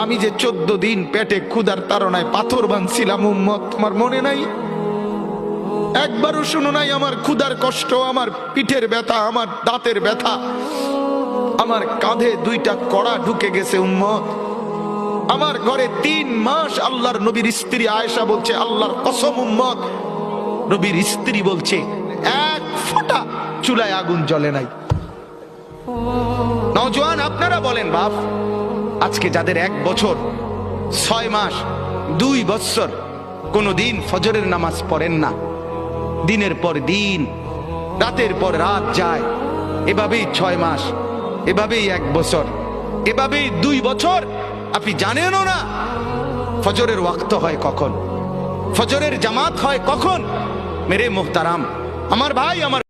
আমি যে 14 দিন পেটে ক্ষুধার তাড়নায় পাথর বাঁধছিলাম উম্মত, তোমার মনে নাই? একবারও শুনো নাই আমার ক্ষুধার কষ্ট, আমার পিঠের ব্যথা, আমার দাঁতের ব্যথা, আমার কাঁধে 2টা কড়া ঢুকে গেছে উম্মত। আমার ঘরে 3 মাস আল্লাহর নবীর স্ত্রী আয়েশা বলছে, আল্লাহর কসম উম্মত, নবীর স্ত্রী বলছে 1 ফোঁটা চুলায় আগুন জ্বলে নাই। নওজোয়ান আপনারা বলেন বাপ, আজকে যাদের 1 বছর 6 মাস 2 বছর কোনদিন ফজরের নামাজ পড়েন না, দিনের পর দিন রাতের পর রাত যায়, এভাবেই 6 মাস, এভাবেই 1 বছর, এভাবেই 2 বছর, আপনি জানেনও না ফজরের ওয়াক্ত হয় কখন, ফজরের জামাত হয় কখন। মেরে মুহতারাম, আমার ভাই, আমার